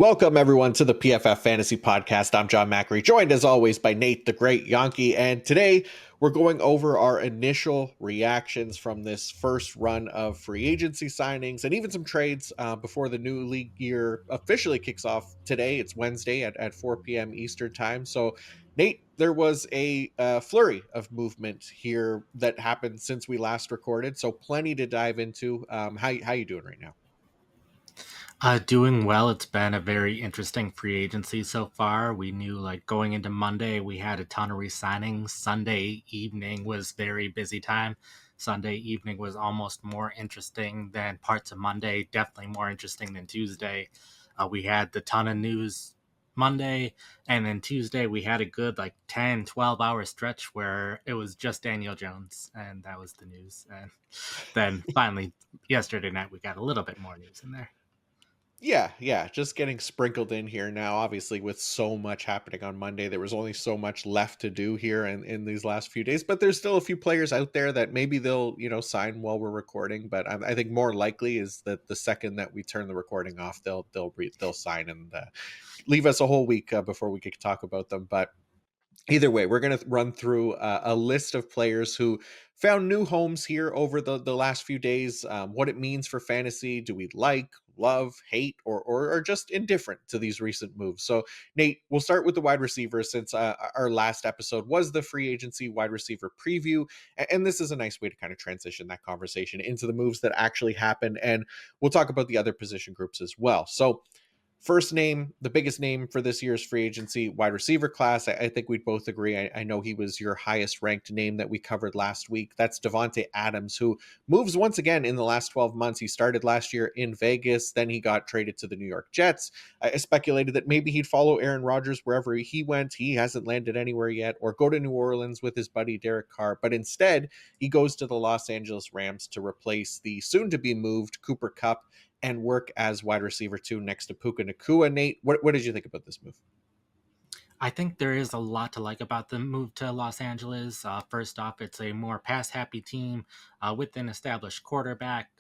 Welcome, everyone, to the PFF Fantasy Podcast. I'm John Macri, joined as always by Nate the Great Jahnke. And today we're going over our initial reactions from this first run of free agency signings and even some trades before the new league year officially kicks off today. It's Wednesday at 4 p.m. Eastern Time. So, Nate, there was a flurry of movement here that happened since we last recorded. So, plenty to dive into. How you doing right now? Doing well. It's been a very interesting free agency so far. We knew, like, going into Monday, we had a ton of re-signings. Sunday evening was very busy time. Sunday evening was almost more interesting than parts of Monday, definitely more interesting than Tuesday. We had the ton of news Monday, and then Tuesday we had a good, like, 10, 12-hour stretch where it was just Daniel Jones, and that was the news. And then finally, yesterday night, we got a little bit more news in there. Yeah, just getting sprinkled in here now. Obviously, with so much happening on Monday, there was only so much left to do here in these last few days. But there's still a few players out there that maybe they'll sign while we're recording. But I think more likely is that the second that we turn the recording off, they'll sign and leave us a whole week before we could talk about them. But either way, we're going to run through a list of players who found new homes here over the last few days, what it means for fantasy. Do we like, love, hate, or are just indifferent to these recent moves? So, Nate, we'll start with the wide receivers since our last episode was the free agency wide receiver preview. And this is a nice way to kind of transition that conversation into the moves that actually happened. And we'll talk about the other position groups as well. So, first name, the biggest name for this year's free agency wide receiver class. I think we'd both agree. I know he was your highest ranked name that we covered last week. That's Davante Adams, who moves once again in the last 12 months. He started last year in Vegas. Then he got traded to the New York Jets. I speculated that maybe he'd follow Aaron Rodgers wherever he went. He hasn't landed anywhere yet, or go to New Orleans with his buddy Derek Carr. But instead, he goes to the Los Angeles Rams to replace the soon to be moved Cooper Kupp and work as wide receiver 2 next to Puka Nacua. Nate, what did you think about this move? I think there is a lot to like about the move to Los Angeles. First off, it's a more pass happy team with an established quarterback.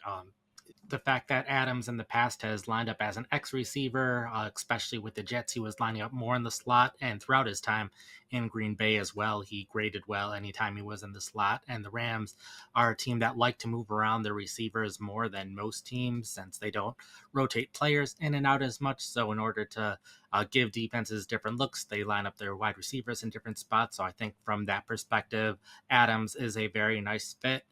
The fact that Adams in the past has lined up as an X receiver, especially with the Jets, he was lining up more in the slot, and throughout his time in Green Bay as well, he graded well anytime he was in the slot. And the Rams are a team that like to move around their receivers more than most teams since they don't rotate players in and out as much. So in order to give defenses different looks, they line up their wide receivers in different spots. So I think from that perspective, Adams is a very nice fit.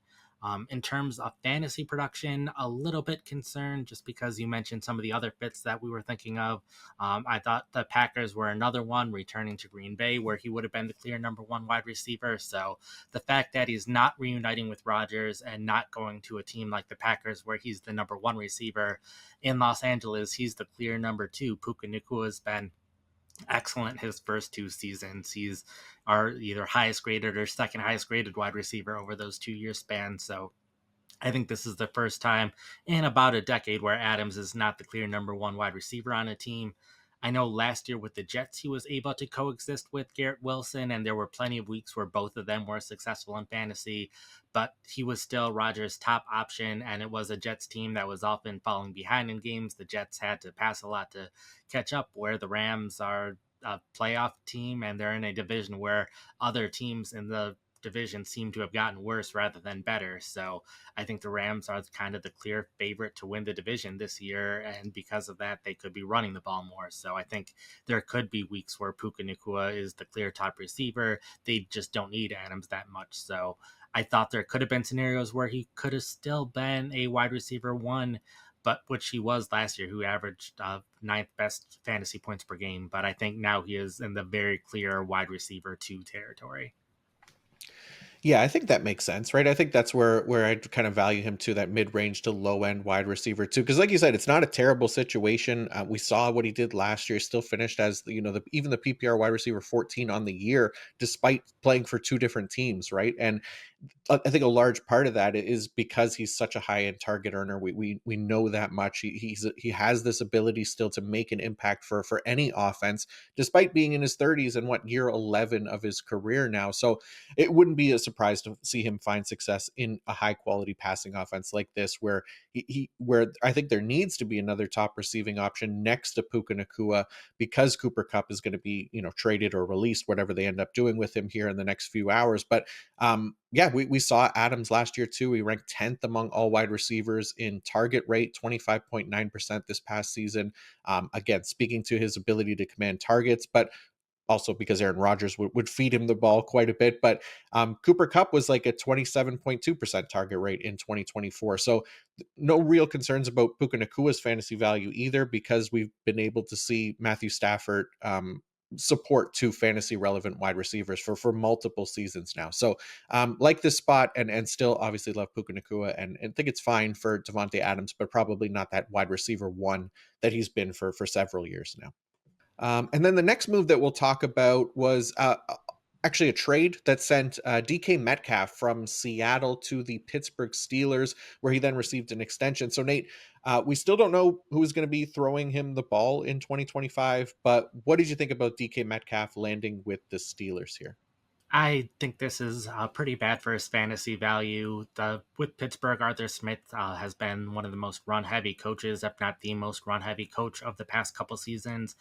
In terms of fantasy production, a little bit concerned just because you mentioned some of the other fits that we were thinking of. I thought the Packers were another one returning to Green Bay where he would have been the clear number one wide receiver. So the fact that he's not reuniting with Rodgers and not going to a team like the Packers where he's the number one receiver in Los Angeles, he's the clear number two. Puka Nacua has been excellent his first two seasons. He's our either highest graded or second highest graded wide receiver over those 2 year span. So I think this is the first time in about a decade where Adams is not the clear number one wide receiver on a team. I know last year with the Jets, he was able to coexist with Garrett Wilson, and there were plenty of weeks where both of them were successful in fantasy, but he was still Rodgers' top option, and it was a Jets team that was often falling behind in games. The Jets had to pass a lot to catch up, where the Rams are a playoff team, and they're in a division where other teams in the division seem to have gotten worse rather than better. So I think the Rams are kind of the clear favorite to win the division this year. And because of that, they could be running the ball more. So I think there could be weeks where Puka Nacua is the clear top receiver. They just don't need Adams that much. So I thought there could have been scenarios where he could have still been a wide receiver one, but which he was last year, who averaged ninth best fantasy points per game. But I think now he is in the very clear wide receiver two territory. Yeah, I think that makes sense, right? I think that's where I kind of value him to that mid-range to low-end wide receiver too, because like you said, it's not a terrible situation. We saw what he did last year; still finished as even the PPR wide receiver 14 on the year, despite playing for two different teams, right? And I think a large part of that is because he's such a high end target earner. We know that much. He has this ability still to make an impact for any offense, despite being in his 30s and year 11 of his career now. So it wouldn't be a surprise to see him find success in a high quality passing offense like this, where where I think there needs to be another top receiving option next to Puka Nakua, because Cooper Kupp is going to be, traded or released, whatever they end up doing with him here in the next few hours. But yeah, we saw Adams last year too. He ranked 10th among all wide receivers in target rate, 25.9% this past season. Again, speaking to his ability to command targets, but also because Aaron Rodgers would feed him the ball quite a bit. But Cooper Kupp was like a 27.2% target rate in 2024. So no real concerns about Puka Nakua's fantasy value either, because we've been able to see Matthew Stafford support two fantasy relevant wide receivers for multiple seasons now. So like this spot, and still obviously love Puka Nakua, and think it's fine for Davante Adams, but probably not that wide receiver one that he's been for several years now. And then the next move that we'll talk about was actually a trade that sent DK Metcalf from Seattle to the Pittsburgh Steelers, where he then received an extension. So, Nate, we still don't know who's going to be throwing him the ball in 2025, but what did you think about DK Metcalf landing with the Steelers here? I think this is pretty bad for his fantasy value. With Pittsburgh, Arthur Smith has been one of the most run heavy coaches, if not the most run heavy coach of the past couple seasons.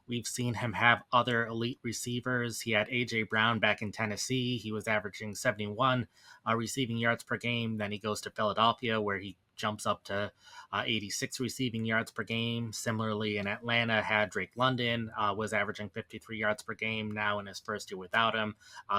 We've seen him have other elite receivers. He had A.J. Brown back in Tennessee. He was averaging 71 receiving yards per game. Then he goes to Philadelphia, where he jumps up to 86 receiving yards per game. Similarly, in Atlanta, had Drake London, was averaging 53 yards per game. Now in his first year without him,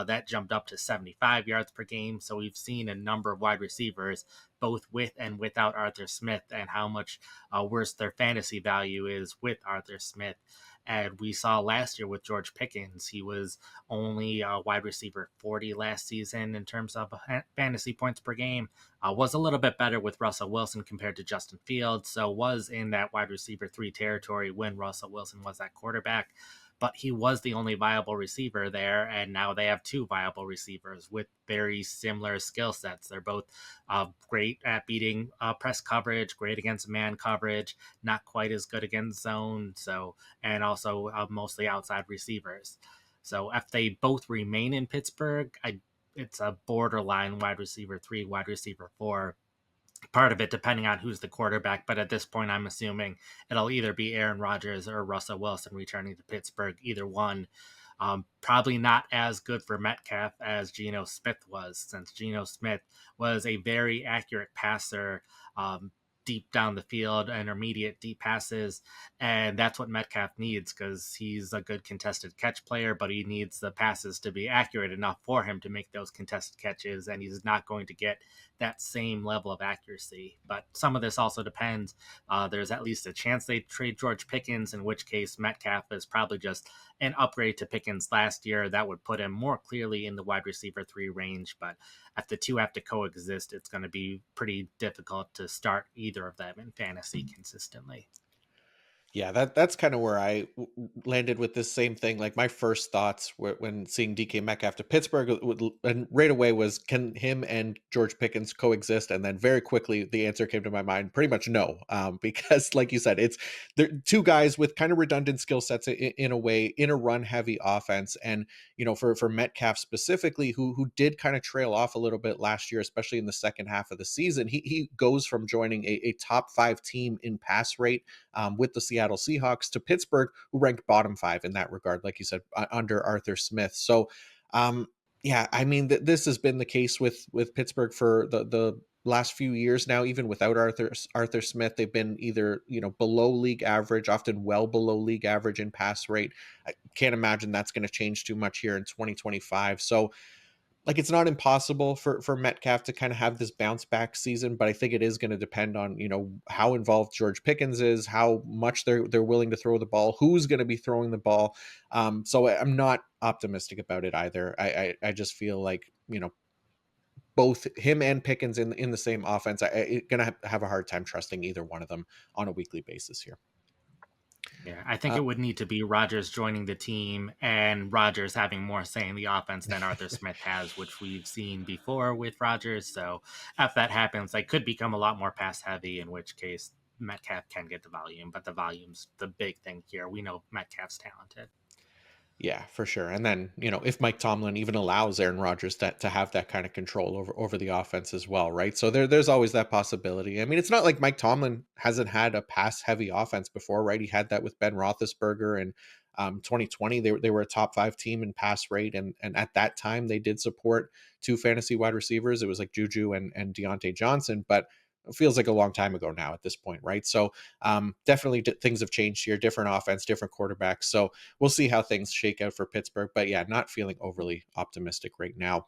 that jumped up to 75 yards per game. So we've seen a number of wide receivers, both with and without Arthur Smith, and how much worse their fantasy value is with Arthur Smith. And we saw last year with George Pickens, he was only wide receiver 40 last season in terms of fantasy points per game. Was a little bit better with Russell Wilson compared to Justin Fields, so was in that wide receiver 3 territory when Russell Wilson was at quarterback. But he was the only viable receiver there, and now they have two viable receivers with very similar skill sets. They're both great at beating press coverage, great against man coverage, not quite as good against zone. So, and also mostly outside receivers. So if they both remain in Pittsburgh, it's a borderline wide receiver 3, wide receiver 4. Part of it depending on who's the quarterback, but at this point, I'm assuming it'll either be Aaron Rodgers or Russell Wilson returning to Pittsburgh, either one. Probably not as good for Metcalf as Geno Smith was, since Geno Smith was a very accurate passer, deep down the field, intermediate deep passes, and that's what Metcalf needs, because he's a good contested catch player, but he needs the passes to be accurate enough for him to make those contested catches, and he's not going to get that same level of accuracy. But some of this also depends. There's at least a chance they trade George Pickens, in which case Metcalf is probably just an upgrade to Pickens last year. That would put him more clearly in the wide receiver 3 range. But if the two have to coexist, it's going to be pretty difficult to start either of them in fantasy consistently. Yeah, that's kind of where I landed with this same thing. Like my first thoughts when seeing DK Metcalf to Pittsburgh, and right away was, can him and George Pickens coexist? And then very quickly the answer came to my mind, pretty much no, because like you said, it's they're two guys with kind of redundant skill sets in a way, in a run heavy offense. And for Metcalf specifically, who did kind of trail off a little bit last year, especially in the second half of the season, he goes from joining a top 5 team in pass rate with the Seattle Seahawks to Pittsburgh, who ranked bottom 5 in that regard, like you said, under Arthur Smith. So, yeah, I mean, this has been the case with Pittsburgh for the last few years now. Even without Arthur Smith, they've been either below league average, often well below league average in pass rate. I can't imagine that's going to change too much here in 2025. So like it's not impossible for Metcalf to kind of have this bounce back season, but I think it is going to depend on how involved George Pickens is, how much they're willing to throw the ball, who's going to be throwing the ball. So I'm not optimistic about it either. I just feel like both him and Pickens in the same offense, I'm gonna have a hard time trusting either one of them on a weekly basis here. Yeah, I think Uh, it would need to be Rodgers joining the team and Rodgers having more say in the offense than Arthur Smith has, which we've seen before with Rodgers. So if that happens, they could become a lot more pass heavy, in which case Metcalf can get the volume, but the volume's the big thing here. We know Metcalf's talented. Yeah, for sure. And then, if Mike Tomlin even allows Aaron Rodgers to have that kind of control over the offense as well, right? So there's always that possibility. I mean, it's not like Mike Tomlin hasn't had a pass heavy offense before, right? He had that with Ben Roethlisberger and 2020. They were a top 5 team in pass rate, and at that time they did support 2 fantasy wide receivers. It was like Juju and Deontay Johnson, but it feels like a long time ago now at this point, right? So definitely things have changed here, different offense, different quarterbacks. So we'll see how things shake out for Pittsburgh. But yeah, not feeling overly optimistic right now.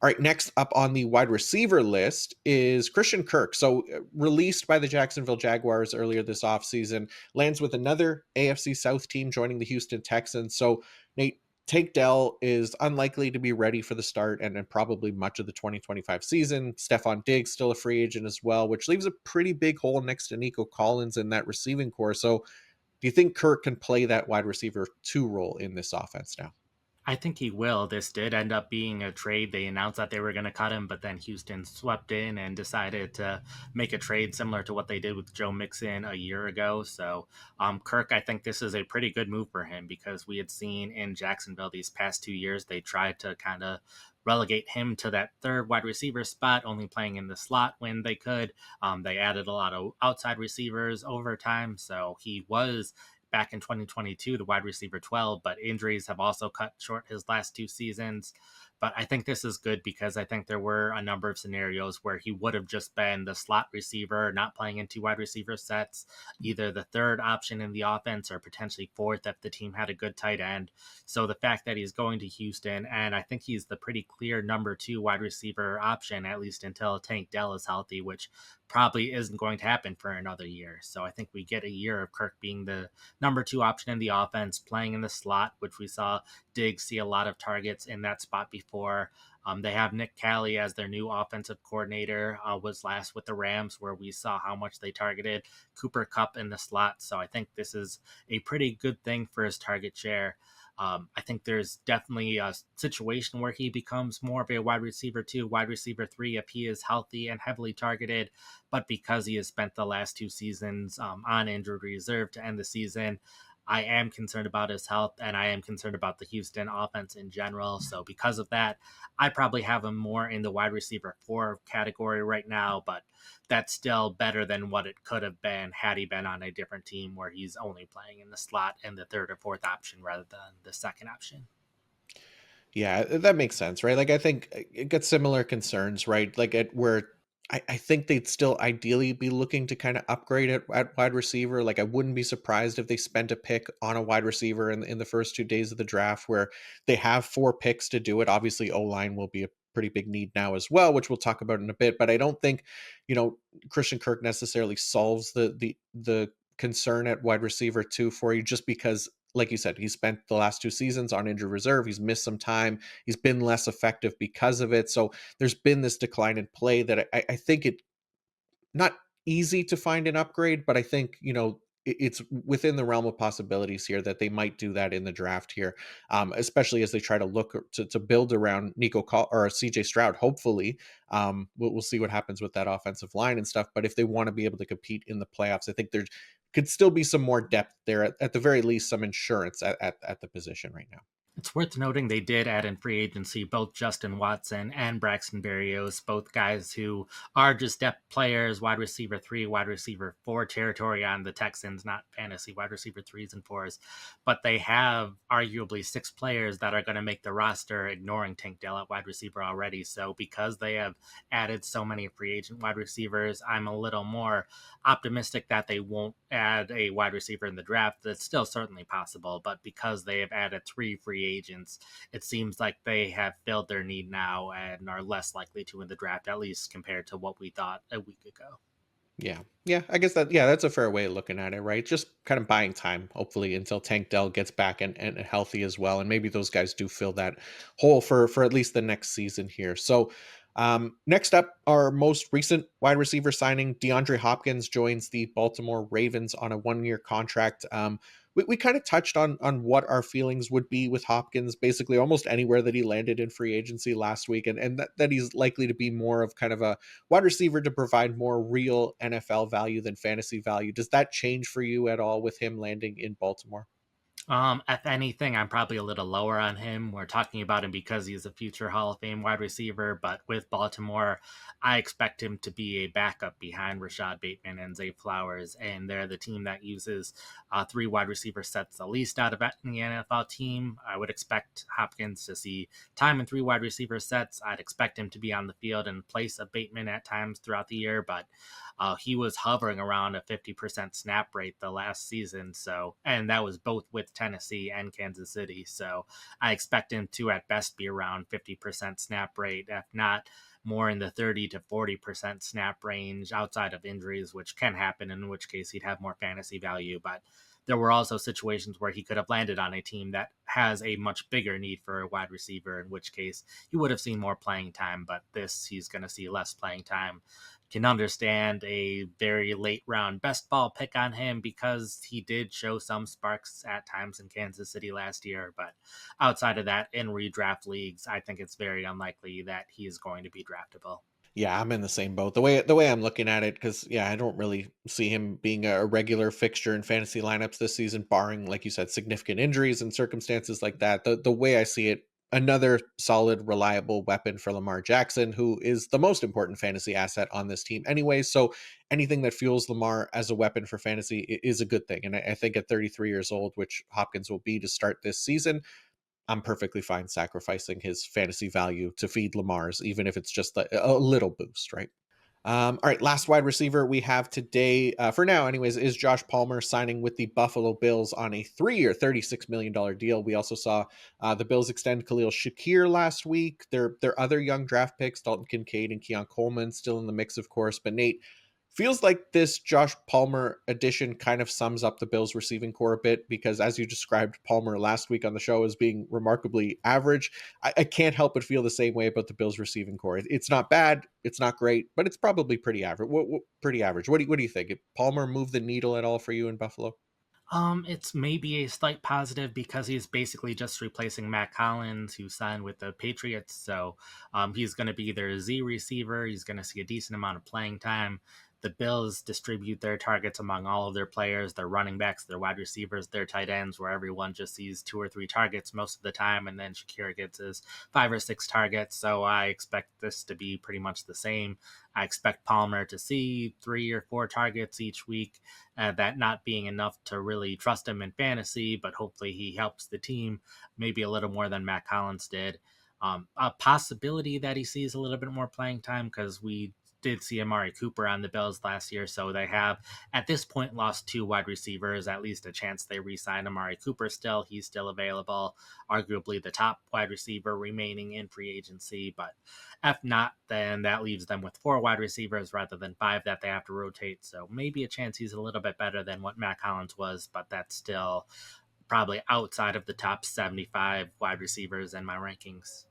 All right, next up on the wide receiver list is Christian Kirk. So, released by the Jacksonville Jaguars earlier this offseason, lands with another AFC South team joining the Houston Texans. So, Nate, Tank Dell is unlikely to be ready for the start and probably much of the 2025 season. Stephon Diggs still a free agent as well, which leaves a pretty big hole next to Nico Collins in that receiving core. So, do you think Kirk can play that wide receiver 2 role in this offense now? I think he will. This did end up being a trade. They announced that they were going to cut him, but then Houston swept in and decided to make a trade similar to what they did with Joe Mixon a year ago. So, Kirk, I think this is a pretty good move for him because we had seen in Jacksonville these past 2 years, they tried to kind of relegate him to that third wide receiver spot, only playing in the slot when they could. They added a lot of outside receivers over time. So he was back in 2022, the wide receiver 12, but injuries have also cut short his last 2 seasons. But I think this is good because I think there were a number of scenarios where he would have just been the slot receiver, not playing in 2 wide receiver sets, either the third option in the offense or potentially fourth if the team had a good tight end. So the fact that he's going to Houston, and I think he's the pretty clear number 2 wide receiver option, at least until Tank Dell is healthy, which probably isn't going to happen for another year. So I think we get a year of Kirk being the number 2 option in the offense, playing in the slot, which we saw Diggs see a lot of targets in that spot before. They have Nick Callie as their new offensive coordinator, was last with the Rams, where we saw how much they targeted Cooper Kupp in the slot. So I think this is a pretty good thing for his target share. I think there's definitely a situation where he becomes more of a wide receiver 2, wide receiver 3 if he is healthy and heavily targeted. But because he has spent the last 2 seasons on injured reserve to end the season, I am concerned about his health and I am concerned about the Houston offense in general. So because of that, I probably have him more in the wide receiver 4 category right now, but that's still better than what it could have been had he been on a different team where he's only playing in the slot and the third or fourth option rather than the second option. Yeah, that makes sense, right? Like, I think it gets similar concerns, right? Like, at where I think they'd still ideally be looking to kind of upgrade at wide receiver. Like, I wouldn't be surprised if they spent a pick on a wide receiver in the first 2 days of the draft, where they have 4 picks to do it. Obviously, O line will be a pretty big need now as well, which we'll talk about in a bit. But I don't think, you know, Christian Kirk necessarily solves the concern at wide receiver 2 for you, just because, like you said, he spent the last 2 seasons on injured reserve. He's missed some time. He's been less effective because of it. So there's been this decline in play that I think it not easy to find an upgrade, but I think, it's within the realm of possibilities here that they might do that in the draft here, especially as they try to look to build around or CJ Stroud. Hopefully, we'll see what happens with that offensive line and stuff. But if they want to be able to compete in the playoffs, I think there could still be some more depth there. At the very least, some insurance at the position right now. It's worth noting they did add in free agency both Justin Watson and Braxton Berrios, both guys who are just depth players, wide receiver 3, wide receiver 4 territory on the Texans, not fantasy wide receiver 3s and 4s. But they have arguably 6 players that are going to make the roster, ignoring Tank Dell at wide receiver already. So because they have added so many free agent wide receivers, I'm a little more optimistic that they won't add a wide receiver in the draft. That's still certainly possible, but because they have added 3 free agents, it seems like they have filled their need now and are less likely to in the draft, at least compared to what we thought a week ago. Yeah. Yeah. I guess that's a fair way of looking at it, right? Just kind of buying time, hopefully, until Tank Dell gets back and healthy as well. And maybe those guys do fill that hole for at least the next season here. So, next up, our most recent wide receiver signing, DeAndre Hopkins, joins the Baltimore Ravens on a 1-year contract. We kind of touched on what our feelings would be with Hopkins, basically almost anywhere that he landed in free agency last week, and that he's likely to be more of kind of a wide receiver to provide more real NFL value than fantasy value. Does that change for you at all with him landing in Baltimore? If anything, I'm probably a little lower on him. We're talking about him because he's a future Hall of Fame wide receiver, but with Baltimore, I expect him to be a backup behind Rashad Bateman and Zay Flowers, and they're the team that uses three wide receiver sets the least out of any NFL team. I would expect Hopkins to see time in three wide receiver sets. I'd expect him to be on the field in place of Bateman at times throughout the year, but he was hovering around a 50% snap rate the last season. So, and that was both with Tennessee and Kansas City. So I expect him to at best be around 50% snap rate, if not more in the 30 to 40% snap range outside of injuries, which can happen, in which case he'd have more fantasy value. But there were also situations where he could have landed on a team that has a much bigger need for a wide receiver, in which case he would have seen more playing time. But this, he's going to see less playing time. Can understand a very late round best ball pick on him because he did show some sparks at times in Kansas City last year. But outside of that, in redraft leagues, I think it's very unlikely that he is going to be draftable. Yeah, I'm in the same boat. The way I'm looking at it, because yeah, I don't really see him being a regular fixture in fantasy lineups this season, barring, like you said, significant injuries and circumstances like that. The way I see it, another solid, reliable weapon for Lamar Jackson, who is the most important fantasy asset on this team anyway. So anything that fuels Lamar as a weapon for fantasy is a good thing. And I think at 33 years old, which Hopkins will be to start this season, I'm perfectly fine sacrificing his fantasy value to feed Lamar's, even if it's just a little boost, right? All right, last wide receiver we have today, for now, anyways, is Josh Palmer signing with the Buffalo Bills on a 3-year, $36 million deal. We also saw the Bills extend Khalil Shakir last week. Their other young draft picks, Dalton Kincaid and Keon Coleman, still in the mix, of course. But Nate, feels like this Josh Palmer addition kind of sums up the Bills receiving core a bit, because as you described Palmer last week on the show as being remarkably average, I can't help but feel the same way about the Bills receiving core. It's not bad, it's not great, but it's probably pretty average. Pretty average. What do you think? Did Palmer move the needle at all for you in Buffalo? It's maybe a slight positive because he's basically just replacing Matt Collins, who signed with the Patriots. So he's going to be their Z receiver. He's going to see a decent amount of playing time. The Bills distribute their targets among all of their players, their running backs, their wide receivers, their tight ends, where everyone just sees two or three targets most of the time, and then Shakira gets his five or six targets. So I expect this to be pretty much the same. I expect Palmer to see 3 or 4 targets each week, that not being enough to really trust him in fantasy, but hopefully he helps the team maybe a little more than Matt Collins did. A possibility that he sees a little bit more playing time because we did see Amari Cooper on the Bills last year, so they have at this point lost two wide receivers. At least a chance they re-sign Amari Cooper still. He's still available, arguably the top wide receiver remaining in free agency. But if not, then that leaves them with four wide receivers rather than five that they have to rotate. So maybe a chance he's a little bit better than what Matt Collins was, but that's still probably outside of the top 75 wide receivers in my rankings.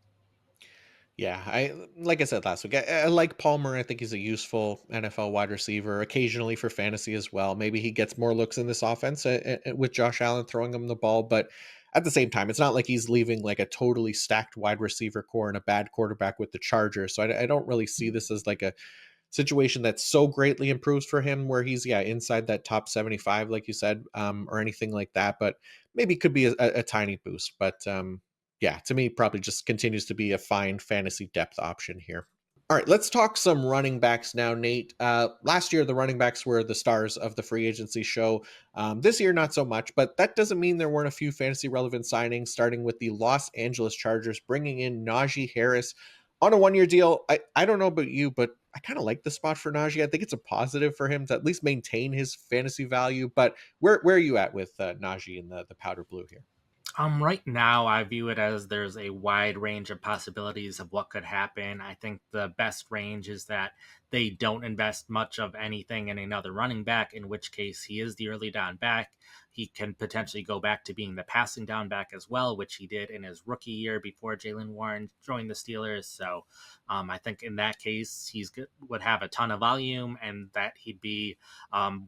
Yeah, I like I said last week, I like Palmer. I think he's a useful NFL wide receiver, occasionally for fantasy as well. Maybe he gets more looks in this offense with Josh Allen throwing him the ball, but at the same time, it's not like he's leaving like a totally stacked wide receiver core and a bad quarterback with the Chargers. So I don't really see this as like a situation that so greatly improves for him where he's inside that top 75 like you said, or anything like that, but maybe could be a tiny boost. But yeah, to me probably just continues to be a fine fantasy depth option here. All right, let's talk some running backs now, Nate. Last year, the running backs were the stars of the free agency show. This year, not so much, but that doesn't mean there weren't a few fantasy relevant signings, starting with the Los Angeles Chargers bringing in Najee Harris on a 1 year deal. I don't know about you, but I kind of like the spot for Najee. I think it's a positive for him to at least maintain his fantasy value. But where are you at with Najee and the powder blue here? Right now, I view it as there's a wide range of possibilities of what could happen. I think the best range is that they don't invest much of anything in another running back, in which case he is the early down back. He can potentially go back to being the passing down back as well, which he did in his rookie year before Jalen Warren joined the Steelers. So I think in that case, would have a ton of volume, and that he'd be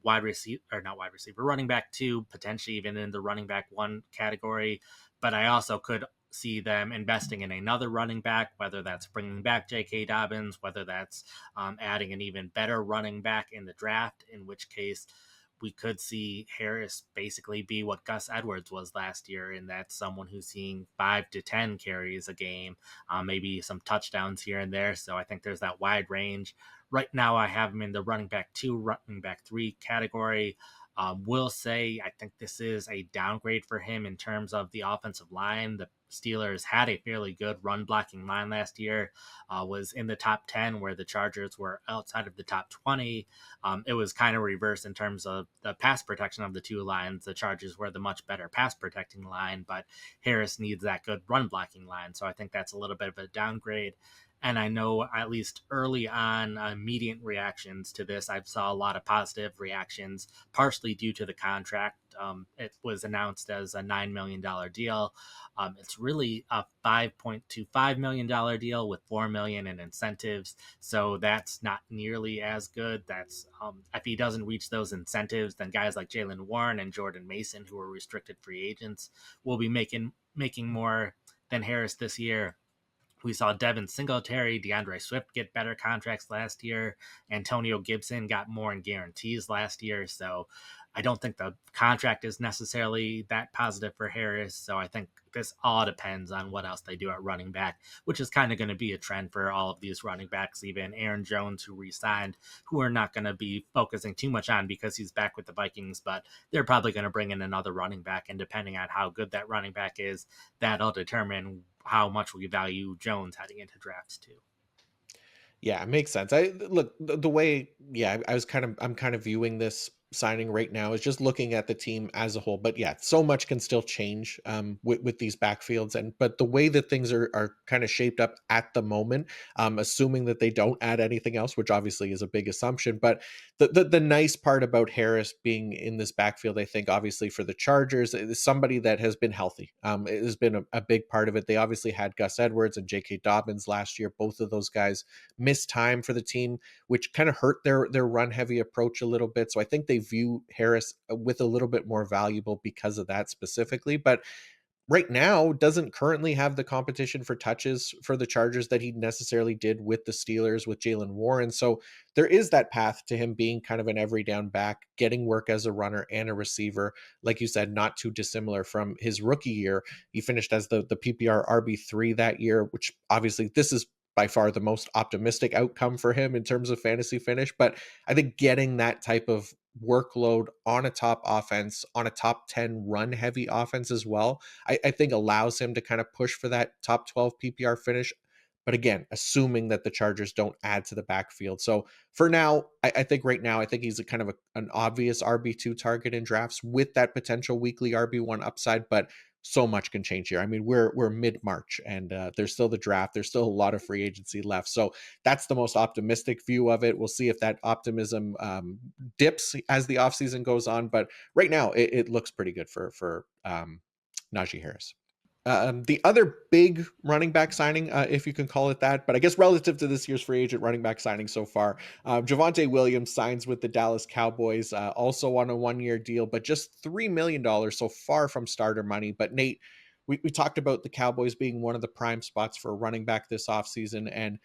wide receiver, or not wide receiver, running back two, potentially even in the running back one category. But I also could see them investing in another running back, whether that's bringing back J.K. Dobbins, whether that's adding an even better running back in the draft, in which case we could see Harris basically be what Gus Edwards was last year, and that's someone who's seeing 5 to 10 carries a game, maybe some touchdowns here and there. So I think there's that wide range. Right now, I have him in the running back 2, running back 3 category. Will say I think this is a downgrade for him in terms of the offensive line. The Steelers had a fairly good run blocking line last year, was in the top 10, where the Chargers were outside of the top 20. It was kind of reversed in terms of the pass protection of the two lines. The Chargers were the much better pass protecting line, but Harris needs that good run blocking line. So I think that's a little bit of a downgrade. And I know at least early on, immediate reactions to this, I saw a lot of positive reactions, partially due to the contract. It was announced as a $9 million deal. It's really a $5.25 million deal with $4 million in incentives. So that's not nearly as good. That's if he doesn't reach those incentives, then guys like Jalen Warren and Jordan Mason, who are restricted free agents, will be making more than Harris this year. We saw Devin Singletary, DeAndre Swift get better contracts last year. Antonio Gibson got more in guarantees last year. So I don't think the contract is necessarily that positive for Harris. So I think this all depends on what else they do at running back, which is kind of going to be a trend for all of these running backs, even Aaron Jones, who re-signed, who are not going to be focusing too much on because he's back with the Vikings, but they're probably going to bring in another running back. And depending on how good that running back is, that'll determine how much we value Jones heading into drafts too. Yeah, it makes sense. I look the way, yeah, I'm kind of viewing this signing right now is just looking at the team as a whole. But yeah, so much can still change with these backfields, and but the way that things are kind of shaped up at the moment, assuming that they don't add anything else, which obviously is a big assumption. But the nice part about Harris being in this backfield, I think, obviously for the Chargers, is somebody that has been healthy. It has been a big part of it. They obviously had Gus Edwards and J.K. Dobbins last year. Both of those guys missed time for the team, which kind of hurt their run heavy approach a little bit. So I think they view Harris with a little bit more valuable because of that specifically. But right now doesn't currently have the competition for touches for the Chargers that he necessarily did with the Steelers with Jalen Warren. So there is that path to him being kind of an every down back, getting work as a runner and a receiver. Like you said, not too dissimilar from his rookie year. He finished as the PPR RB3 that year, which obviously this is by far the most optimistic outcome for him in terms of fantasy finish. But I think getting that type of workload on a top offense, on a top 10 run heavy offense as well, I think allows him to kind of push for that top 12 PPR finish. But again, assuming that the Chargers don't add to the backfield. So for now, I think right now, I think he's a kind of an obvious RB2 target in drafts with that potential weekly RB1 upside. But so much can change here. I mean, we're mid-March and there's still the draft. There's still a lot of free agency left. So that's the most optimistic view of it. We'll see if that optimism dips as the offseason goes on. But right now, it looks pretty good for Najee Harris. The other big running back signing, if you can call it that, but I guess relative to this year's free agent running back signing so far, Javonte Williams signs with the Dallas Cowboys, also on a 1 year deal, but just $3 million, so far from starter money. But Nate, we talked about the Cowboys being one of the prime spots for a running back this offseason, and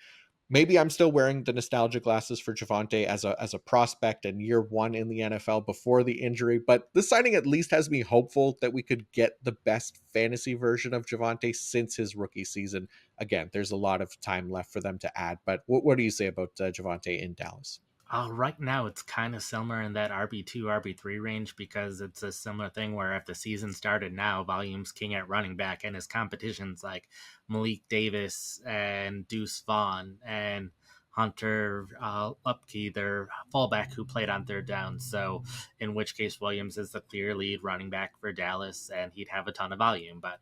maybe I'm still wearing the nostalgia glasses for Javonte as a prospect and year one in the NFL before the injury, but this signing at least has me hopeful that we could get the best fantasy version of Javonte since his rookie season. Again, there's a lot of time left for them to add, but what do you say about Javonte in Dallas? Right now, it's kind of similar in that RB2, RB3 range because it's a similar thing where if the season started now, Volume's king at running back, and his competition's like Malik Davis and Deuce Vaughn and Hunter Upke, their fallback who played on third down. So, in which case, Williams is the clear lead running back for Dallas, and he'd have a ton of volume. But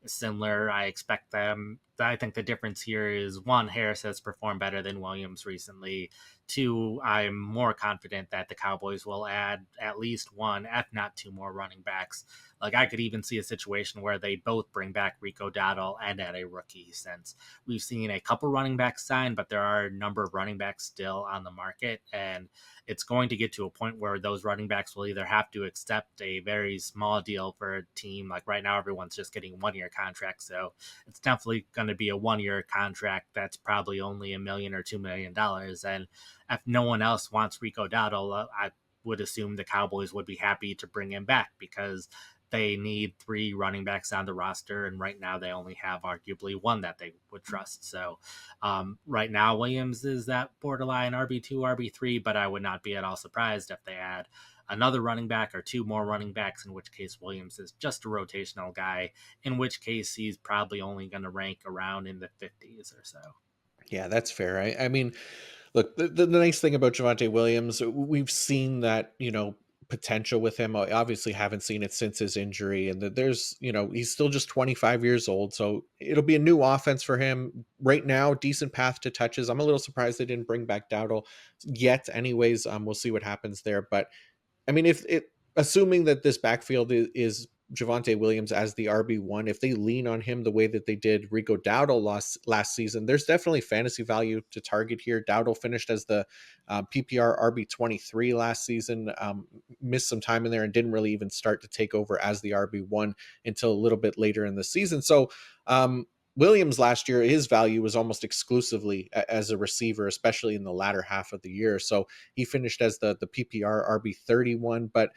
similar, I expect them. I think the difference here is one, Harris has performed better than Williams recently. Two, I'm more confident that the Cowboys will add at least one, if not two more running backs. Like I could even see a situation where they both bring back Rico Dowdle and add a rookie, since we've seen a couple running backs sign, but there are a number of running backs still on the market. And it's going to get to a point where those running backs will either have to accept a very small deal for a team. Like right now, everyone's just getting 1 year contracts. So it's definitely going to be a 1 year contract that's probably only $1 million or $2 million. And if no one else wants Rico Dowdle, would assume the Cowboys would be happy to bring him back because they need 3 running backs on the roster, and right now they only have arguably one that they would trust. So right now, Williams is that borderline RB2, RB3, but I would not be at all surprised if they add another running back or 2 more running backs, in which case Williams is just a rotational guy, in which case he's probably only going to rank around in the 50s or so. Yeah, that's fair. I mean, look, the nice thing about Javonte Williams, we've seen that, potential with him. I obviously haven't seen it since his injury, and that there's, he's still just 25 years old. So it'll be a new offense for him right now. Decent path to touches. I'm a little surprised they didn't bring back Dowdle yet. Anyways, we'll see what happens there. But I mean, if it assuming that this backfield is Javonte Williams as the RB1, if they lean on him the way that they did Rico Dowdle last season, there's definitely fantasy value to target here. Dowdle finished as the PPR RB23 last season, missed some time in there and didn't really even start to take over as the RB1 until a little bit later in the season. So, Williams last year, his value was almost exclusively as a receiver, especially in the latter half of the year. So he finished as the PPR RB31, but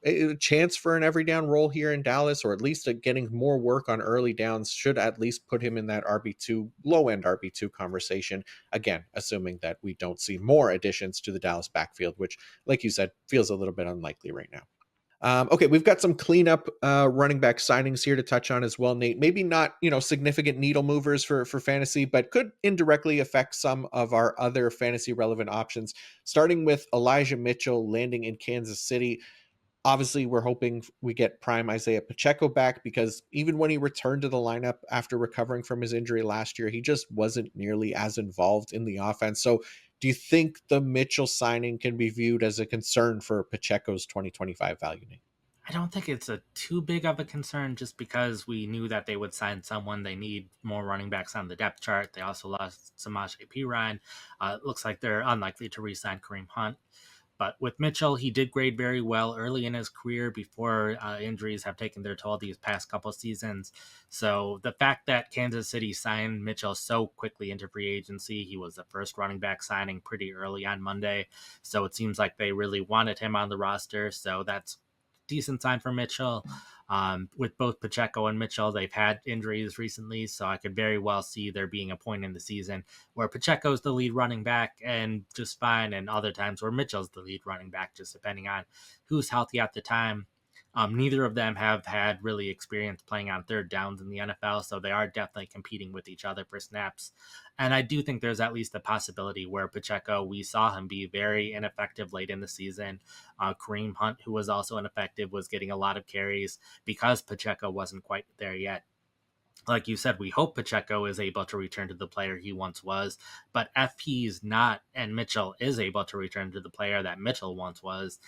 a chance for an every down role here in Dallas, or at least getting more work on early downs should at least put him in that RB2, low end RB2 conversation. Again, assuming that we don't see more additions to the Dallas backfield, which, like you said, feels a little bit unlikely right now. Okay, we've got some cleanup running back signings here to touch on as well, Nate. Maybe not, significant needle movers for fantasy, but could indirectly affect some of our other fantasy relevant options. Starting with Elijah Mitchell landing in Kansas City. Obviously, we're hoping we get prime Isaiah Pacheco back, because even when he returned to the lineup after recovering from his injury last year, he just wasn't nearly as involved in the offense. So, do you think the Mitchell signing can be viewed as a concern for Pacheco's 2025 value, Nate? I don't think it's a too big of a concern just because we knew that they would sign someone. They need more running backs on the depth chart. They also lost Samaje Perine. It looks like they're unlikely to re-sign Kareem Hunt. But with Mitchell, he did grade very well early in his career before injuries have taken their toll these past couple seasons. So the fact that Kansas City signed Mitchell so quickly into free agency, he was the first running back signing pretty early on Monday. So it seems like they really wanted him on the roster. So that's decent sign for Mitchell. With both Pacheco and Mitchell, they've had injuries recently, so I could very well see there being a point in the season where Pacheco's the lead running back and just fine, and other times where Mitchell's the lead running back, just depending on who's healthy at the time. Neither of them have had really experience playing on third downs in the NFL, so they are definitely competing with each other for snaps. And I do think there's at least a possibility where Pacheco, we saw him be very ineffective late in the season. Kareem Hunt, who was also ineffective, was getting a lot of carries because Pacheco wasn't quite there yet. Like you said, we hope Pacheco is able to return to the player he once was, but if he's not and Mitchell is able to return to the player that Mitchell once was,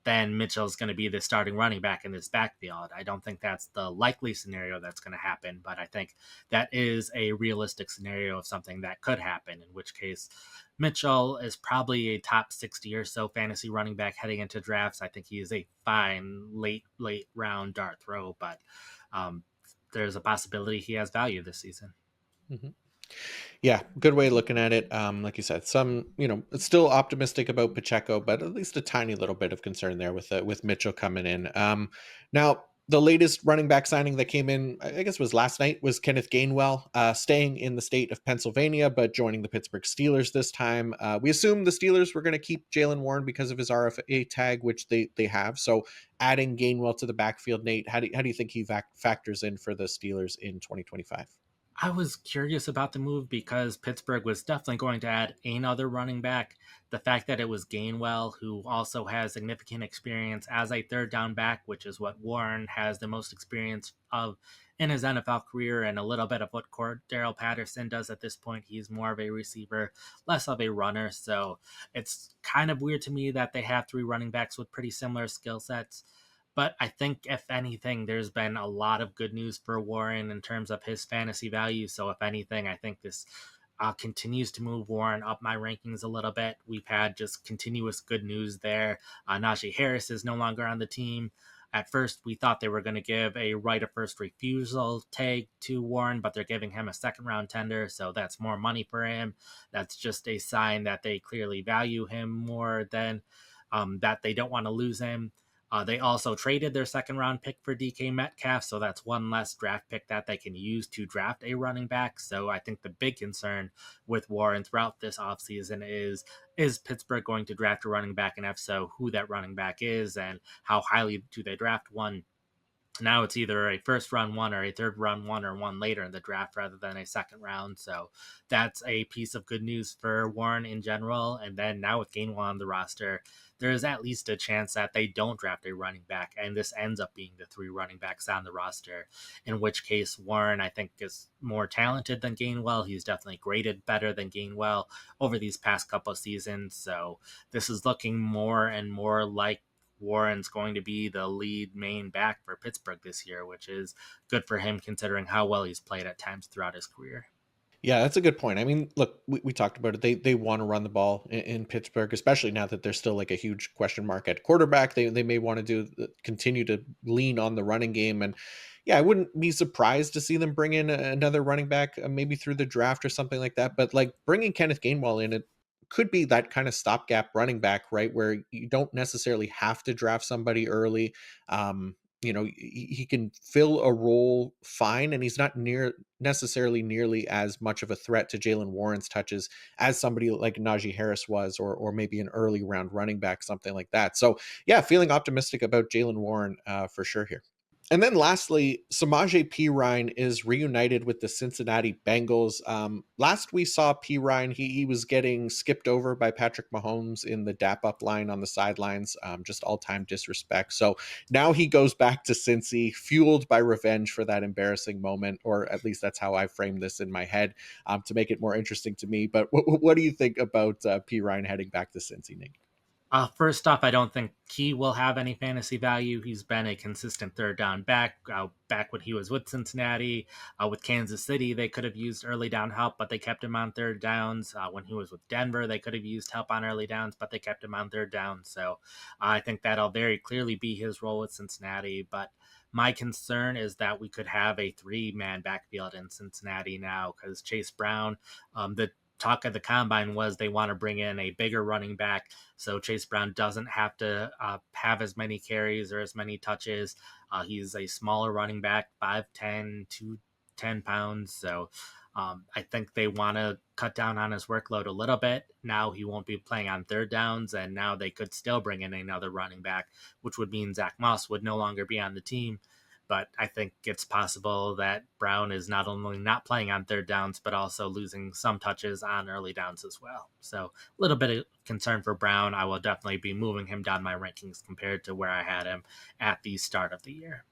then Mitchell's going to be the starting running back in this backfield. I don't think that's the likely scenario that's going to happen, but I think that is a realistic scenario of something that could happen, in which case Mitchell is probably a top 60 or so fantasy running back heading into drafts. I think he is a fine late round dart throw, but there's a possibility he has value this season. Mm-hmm. Yeah, good way of looking at it. Like you said, it's still optimistic about Pacheco, but at least a tiny little bit of concern there with Mitchell coming in. Now the latest running back signing that came in, I guess, was last night, was Kenneth Gainwell, staying in the state of Pennsylvania, but joining the Pittsburgh Steelers this time. We assume the Steelers were going to keep Jaylen Warren because of his RFA tag, which they have. So adding Gainwell to the backfield, Nate, how do you think he factors in for the Steelers in 2025? I was curious about the move because Pittsburgh was definitely going to add another running back. The fact that it was Gainwell, who also has significant experience as a third down back, which is what Warren has the most experience of in his NFL career, and a little bit of what Cordero Patterson does at this point. He's more of a receiver, less of a runner. So it's kind of weird to me that they have 3 running backs with pretty similar skill sets. But I think, if anything, there's been a lot of good news for Warren in terms of his fantasy value. So, if anything, I think this continues to move Warren up my rankings a little bit. We've had just continuous good news there. Najee Harris is no longer on the team. At first, we thought they were going to give a right of first refusal tag to Warren, but they're giving him a second round tender. So that's more money for him. That's just a sign that they clearly value him more than that they don't want to lose him. They also traded their second round pick for DK Metcalf, so that's one less draft pick that they can use to draft a running back. So I think the big concern with Warren throughout this offseason is Pittsburgh going to draft a running back, and if so, who that running back is and how highly do they draft one. Now it's either a first round one or a third round one or one later in the draft rather than a second round. So that's a piece of good news for Warren in general. And then now with Gainwell on the roster, there is at least a chance that they don't draft a running back and this ends up being the three running backs on the roster, in which case Warren, I think, is more talented than Gainwell. He's definitely graded better than Gainwell over these past couple of seasons. So this is looking more and more like Warren's going to be the lead main back for Pittsburgh this year, which is good for him considering how well he's played at times throughout his career. Yeah, that's a good point. I mean, look, we talked about it. They want to run the ball in Pittsburgh, especially now that there's still like a huge question mark at quarterback. They may want to continue to lean on the running game, and yeah, I wouldn't be surprised to see them bring in another running back, maybe through the draft or something like that. But like bringing Kenneth Gainwell in, it could be that kind of stopgap running back, right, where you don't necessarily have to draft somebody early. He can fill a role fine, and he's not necessarily nearly as much of a threat to Jalen Warren's touches as somebody like Najee Harris was, or maybe an early round running back, something like that. So yeah, feeling optimistic about Jalen Warren for sure here. And then lastly, Samaje Perine is reunited with the Cincinnati Bengals. Last we saw Perine, he was getting skipped over by Patrick Mahomes in the dap up line on the sidelines, just all time disrespect. So now he goes back to Cincy, fueled by revenge for that embarrassing moment, or at least that's how I framed this in my head, to make it more interesting to me. But what do you think about Perine heading back to Cincy, Nick? First off, I don't think he will have any fantasy value. He's been a consistent third down back. Back when he was with Cincinnati, with Kansas City, they could have used early down help, but they kept him on third downs. When he was with Denver, they could have used help on early downs, but they kept him on third down. So I think that'll very clearly be his role with Cincinnati. But my concern is that we could have a three-man backfield in Cincinnati now because Chase Brown, the talk of the combine was they want to bring in a bigger running back so Chase Brown doesn't have to have as many carries or as many touches. He's a smaller running back, 5'10", 210 pounds. So I think they want to cut down on his workload a little bit. Now he won't be playing on third downs, and now they could still bring in another running back, which would mean Zach Moss would no longer be on the team. But I think it's possible that Brown is not only not playing on third downs, but also losing some touches on early downs as well. So a little bit of concern for Brown. I will definitely be moving him down my rankings compared to where I had him at the start of the year.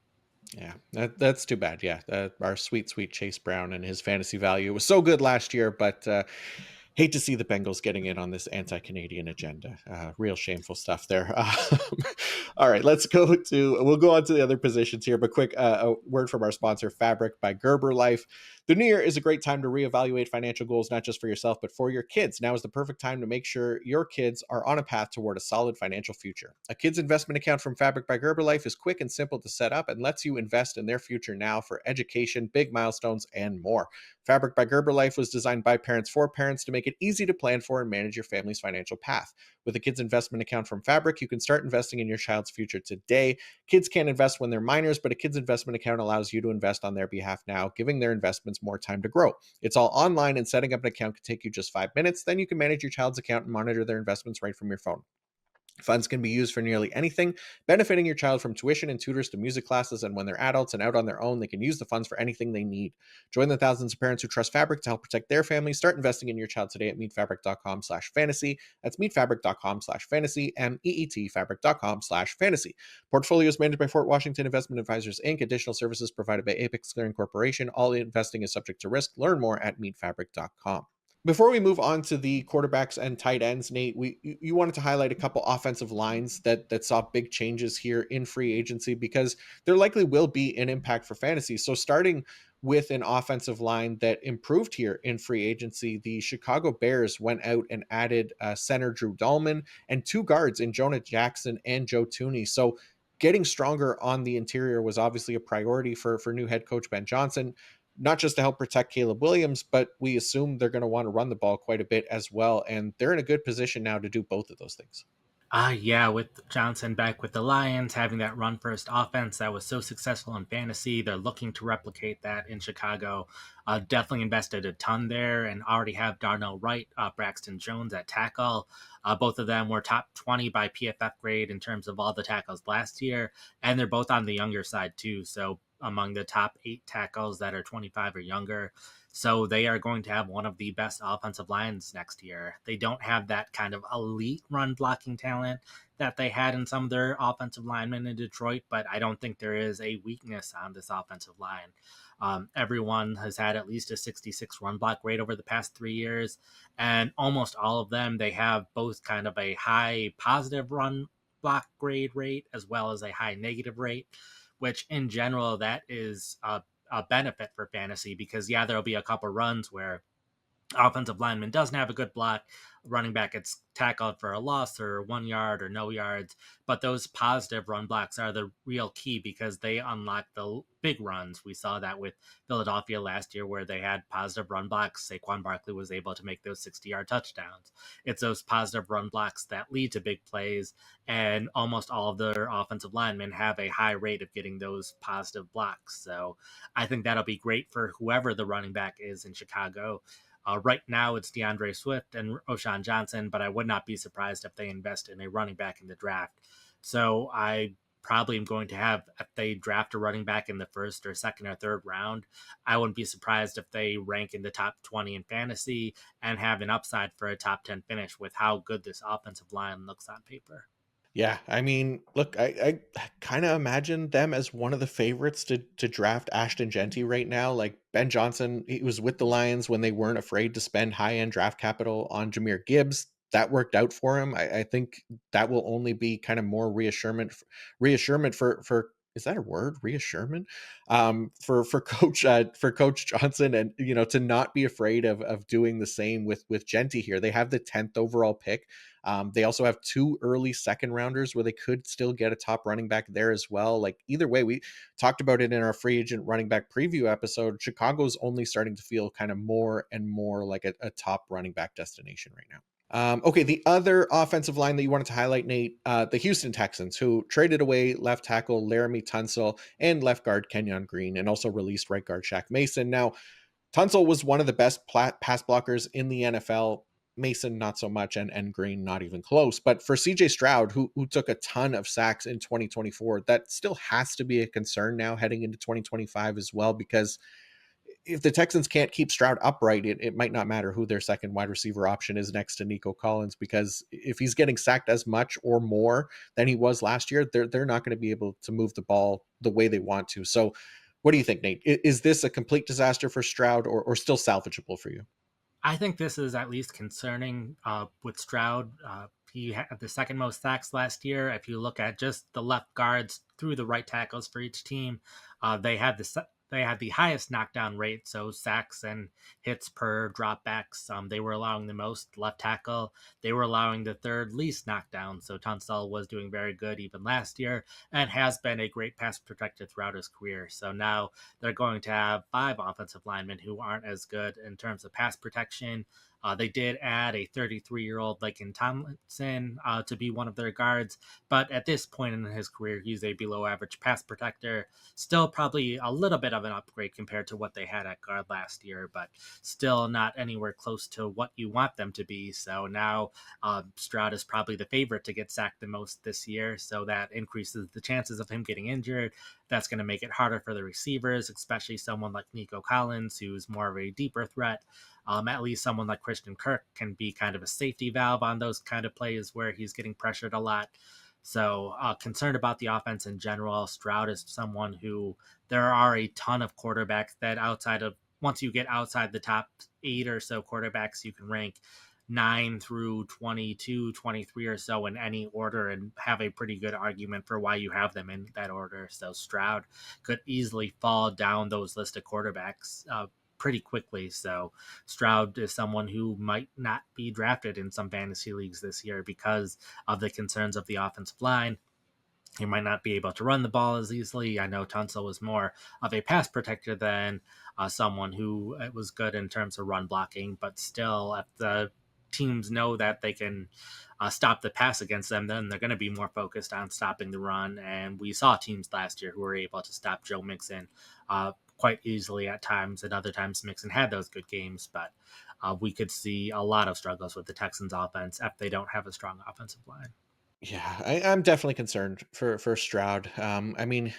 Yeah, that's too bad. Yeah, our sweet, sweet Chase Brown and his fantasy value was so good last year, but hate to see the Bengals getting in on this anti-Canadian agenda. Real shameful stuff there. All right, we'll go on to the other positions here, but quick, a word from our sponsor, Fabric by Gerber Life. The new year is a great time to reevaluate financial goals, not just for yourself, but for your kids. Now is the perfect time to make sure your kids are on a path toward a solid financial future. A kid's investment account from Fabric by Gerber Life is quick and simple to set up and lets you invest in their future now for education, big milestones, and more. Fabric by Gerber Life was designed by parents for parents to make it easy to plan for and manage your family's financial path. With a kid's investment account from Fabric, you can start investing in your child's future today. Kids can't invest when they're minors, but a kid's investment account allows you to invest on their behalf now, giving their investments more time to grow. It's all online, and setting up an account can take you just 5 minutes. Then you can manage your child's account and monitor their investments right from your phone. Funds can be used for nearly anything, benefiting your child from tuition and tutors to music classes, and when they're adults and out on their own, they can use the funds for anything they need. Join the thousands of parents who trust Fabric to help protect their families. Start investing in your child today at meetfabric.com/fantasy. That's meetfabric.com/fantasy, meetfabric.com/fantasy. Portfolio is managed by Fort Washington Investment Advisors, Inc. Additional services provided by Apex Clearing Corporation. All investing is subject to risk. Learn more at meetfabric.com. Before we move on to the quarterbacks and tight ends, Nate, you wanted to highlight a couple offensive lines that saw big changes here in free agency because there likely will be an impact for fantasy. So starting with an offensive line that improved here in free agency, the Chicago Bears went out and added center Drew Dahlman and two guards in Jonah Jackson and Joe Tooney. So getting stronger on the interior was obviously a priority for new head coach Ben Johnson, not just to help protect Caleb Williams, but we assume they're going to want to run the ball quite a bit as well. And they're in a good position now to do both of those things. Yeah, with Johnson back with the Lions, having that run first offense that was so successful in fantasy, they're looking to replicate that in Chicago. Definitely invested a ton there and already have Darnell Wright, Braxton Jones at tackle. Both of them were top 20 by PFF grade in terms of all the tackles last year, and they're both on the younger side too. So among the top 8 tackles that are 25 or younger. So they are going to have one of the best offensive lines next year. They don't have that kind of elite run blocking talent that they had in some of their offensive linemen in Detroit, but I don't think there is a weakness on this offensive line. Everyone has had at least a 66 run block rate over the past 3 years, and almost all of them, they have both kind of a high positive run block grade rate as well as a high negative rate, which in general, that is a benefit for fantasy because yeah, there'll be a couple runs where offensive lineman doesn't have a good block, running back gets tackled for a loss or 1 yard or no yards. But those positive run blocks are the real key because they unlock the big runs. We saw that with Philadelphia last year where they had positive run blocks. Saquon Barkley was able to make those 60-yard touchdowns. It's those positive run blocks that lead to big plays, and almost all of their offensive linemen have a high rate of getting those positive blocks. So I think that'll be great for whoever the running back is in Chicago. Right now, it's DeAndre Swift and O'Shawn Johnson, but I would not be surprised if they invest in a running back in the draft. So I probably am going to have, if they draft a running back in the first or second or third round, I wouldn't be surprised if they rank in the top 20 in fantasy and have an upside for a top 10 finish with how good this offensive line looks on paper. Yeah, I mean, look, I kind of imagine them as one of the favorites to draft Ashton Genty right now. Like Ben Johnson, he was with the Lions when they weren't afraid to spend high end draft capital on Jameer Gibbs. That worked out for him. I think that will only be kind of more reassurance for is that a word? Reassurance for Coach Johnson, and to not be afraid of doing the same with Genty here. They have the 10th overall pick. They also have 2 early second rounders where they could still get a top running back there as well. Like either way, we talked about it in our free agent running back preview episode. Chicago's only starting to feel kind of more and more like a top running back destination right now. Okay, the other offensive line that you wanted to highlight, Nate, the Houston Texans, who traded away left tackle Laramie Tunsil and left guard Kenyon Green, and also released right guard Shaq Mason. Now, Tunsil was one of the best pass blockers in the NFL. Mason, not so much, and Green, not even close. But for CJ Stroud, who took a ton of sacks in 2024, that still has to be a concern now heading into 2025 as well, because if the Texans can't keep Stroud upright, it might not matter who their second wide receiver option is next to Nico Collins, because if he's getting sacked as much or more than he was last year, they're not going to be able to move the ball the way they want to. So what do you think, Nate? Is this a complete disaster for Stroud, or still salvageable for you? I think this is at least concerning with Stroud. He had the second most sacks last year. If you look at just the left guards through the right tackles for each team, they had the highest knockdown rate, so sacks and hits per dropbacks. They were allowing the most left tackle. They were allowing the third least knockdown. So Tunstall was doing very good even last year and has been a great pass protector throughout his career. So now they're going to have 5 offensive linemen who aren't as good in terms of pass protection. They did add a 33-year-old Laken Tomlinson to be one of their guards, but at this point in his career, he's a below-average pass protector. Still, probably a little bit of an upgrade compared to what they had at guard last year, but still not anywhere close to what you want them to be. So now Stroud is probably the favorite to get sacked the most this year, so that increases the chances of him getting injured. That's going to make it harder for the receivers, especially someone like Nico Collins, who's more of a deeper threat. At least someone like Christian Kirk can be kind of a safety valve on those kind of plays where he's getting pressured a lot. So, concerned about the offense in general. Stroud is someone who there are a ton of quarterbacks that outside of once you get outside the top 8 or so quarterbacks, you can rank 9 through 22, 23 or so in any order and have a pretty good argument for why you have them in that order. So Stroud could easily fall down those list of quarterbacks pretty quickly. So Stroud is someone who might not be drafted in some fantasy leagues this year because of the concerns of the offensive line. He might not be able to run the ball as easily. I know Tunsil was more of a pass protector than someone who was good in terms of run blocking, but still at the teams know that they can stop the pass against them, then they're going to be more focused on stopping the run. And we saw teams last year who were able to stop Joe Mixon quite easily at times, and other times Mixon had those good games. But we could see a lot of struggles with the Texans offense if they don't have a strong offensive line. Yeah, I'm definitely concerned for Stroud. I mean,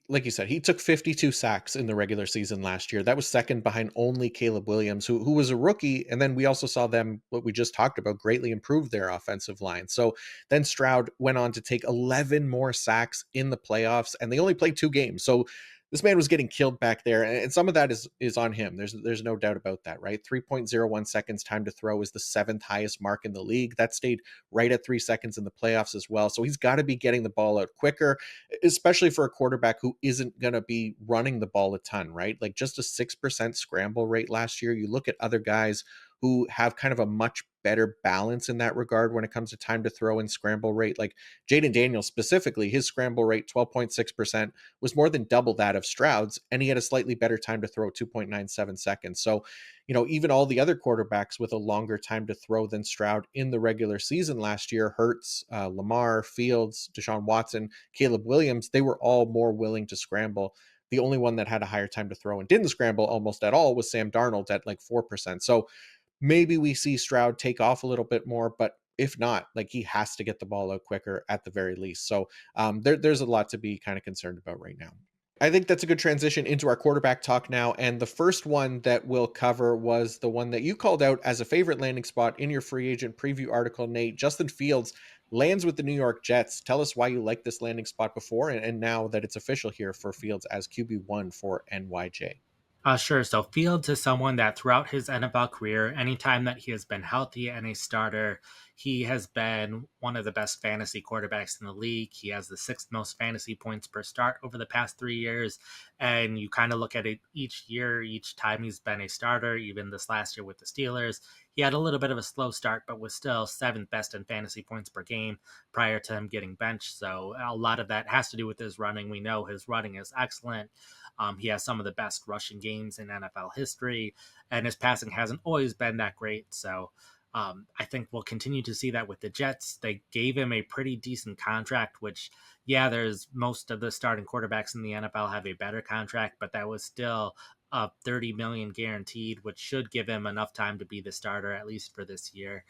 like you said, he took 52 sacks in the regular season last year. That was second behind only Caleb Williams, who was a rookie. And then we also saw them, what we just talked about, greatly improve their offensive line. So then Stroud went on to take 11 more sacks in the playoffs, and they only played 2 games. So this man was getting killed back there, and some of that is on him. There's no doubt about that, right? 3.01 seconds time to throw is the 7th highest mark in the league. That stayed right at 3 seconds in the playoffs as well. So he's got to be getting the ball out quicker, especially for a quarterback who isn't going to be running the ball a ton, right? Like just a 6% scramble rate last year. You look at other guys who have kind of a much better balance in that regard when it comes to time to throw and scramble rate. Like Jaden Daniels specifically, his scramble rate, 12.6%, was more than double that of Stroud's, and he had a slightly better time to throw, 2.97 seconds. So, even all the other quarterbacks with a longer time to throw than Stroud in the regular season last year, Hurts, Lamar, Fields, Deshaun Watson, Caleb Williams, they were all more willing to scramble. The only one that had a higher time to throw and didn't scramble almost at all was Sam Darnold at like 4%. So maybe we see Stroud take off a little bit more, but if not, like he has to get the ball out quicker at the very least. So there's a lot to be kind of concerned about right now. I think that's a good transition into our quarterback talk now. And the first one that we'll cover was the one that you called out as a favorite landing spot in your free agent preview article, Nate. Justin Fields lands with the New York Jets. Tell us why you liked this landing spot before, and now that it's official here for Fields as QB1 for NYJ. Sure. So Fields is someone that throughout his NFL career, anytime that he has been healthy and a starter, he has been one of the best fantasy quarterbacks in the league. He has the 6th most fantasy points per start over the past 3 years. And you kind of look at it each year, each time he's been a starter, even this last year with the Steelers. He had a little bit of a slow start, but was still 7th best in fantasy points per game prior to him getting benched. So a lot of that has to do with his running. We know his running is excellent. He has some of the best rushing games in NFL history, and his passing hasn't always been that great. So I think we'll continue to see that with the Jets. They gave him a pretty decent contract, which, yeah, there's most of the starting quarterbacks in the NFL have a better contract, but that was still 30 million guaranteed, which should give him enough time to be the starter at least for this year.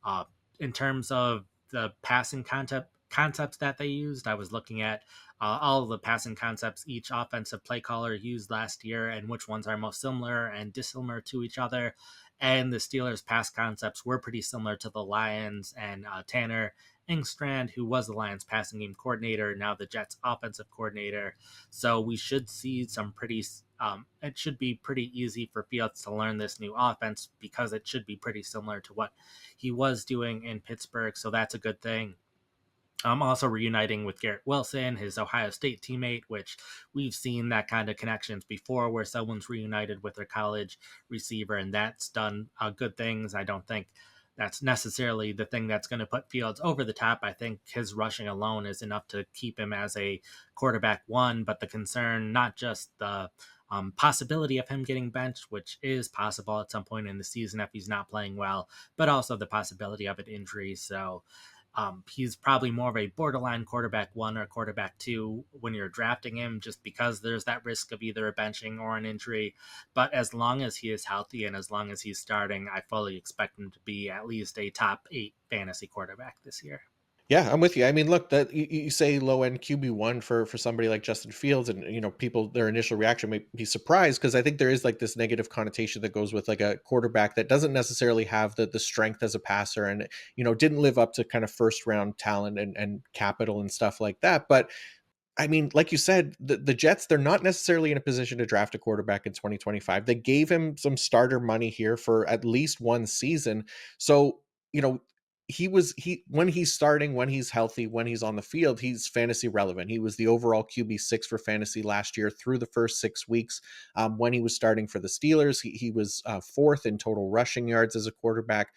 Uh, in terms of the passing concepts that they used, I was looking at all of the passing concepts each offensive play caller used last year and which ones are most similar and dissimilar to each other. And the Steelers' pass concepts were pretty similar to the Lions, and Tanner Engstrand, who was the Lions passing game coordinator, now the Jets offensive coordinator. So we should see some pretty it should be pretty easy for Fields to learn this new offense because it should be pretty similar to what he was doing in Pittsburgh. So that's a good thing. Also reuniting with Garrett Wilson, his Ohio State teammate, which we've seen that kind of connections before where someone's reunited with their college receiver, and that's done good things. I don't think that's necessarily the thing that's going to put Fields over the top. I think his rushing alone is enough to keep him as a quarterback one, but the concern, not just the possibility of him getting benched, which is possible at some point in the season if he's not playing well, but also the possibility of an injury. So he's probably more of a borderline quarterback one or quarterback two when you're drafting him, just because there's that risk of either a benching or an injury. But as long as he is healthy and as long as he's starting, I fully expect him to be at least a top 8 fantasy quarterback this year. Yeah, I'm with you. I mean, look, that you say low end QB1 for somebody like Justin Fields, and people, their initial reaction may be surprised because I think there is like this negative connotation that goes with like a quarterback that doesn't necessarily have the strength as a passer, and didn't live up to kind of first round talent and capital and stuff like that. But I mean, like you said, the Jets, they're not necessarily in a position to draft a quarterback in 2025. They gave him some starter money here for at least one season. So, you know, he when he's starting, when he's healthy, when he's on the field, he's fantasy relevant. He was the overall QB6 for fantasy last year through the first 6 weeks. When he was starting for the Steelers, he was 4th in total rushing yards as a quarterback,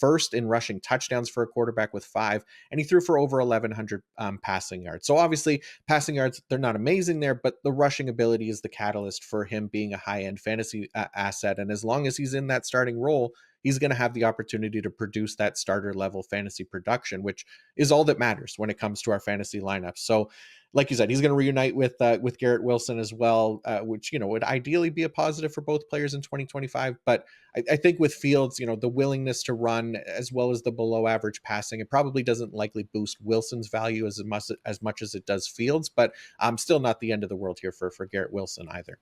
first in rushing touchdowns for a quarterback with 5, and he threw for over 1,100 passing yards. So obviously, passing yards, they're not amazing there, but the rushing ability is the catalyst for him being a high-end fantasy asset. And as long as he's in that starting role, he's going to have the opportunity to produce that starter level fantasy production, which is all that matters when it comes to our fantasy lineups. So, like you said, he's going to reunite with Garrett Wilson as well, which would ideally be a positive for both players in 2025. But I think with Fields, the willingness to run as well as the below average passing, it probably doesn't likely boost Wilson's value as much as it does Fields. But still not the end of the world here for Garrett Wilson either.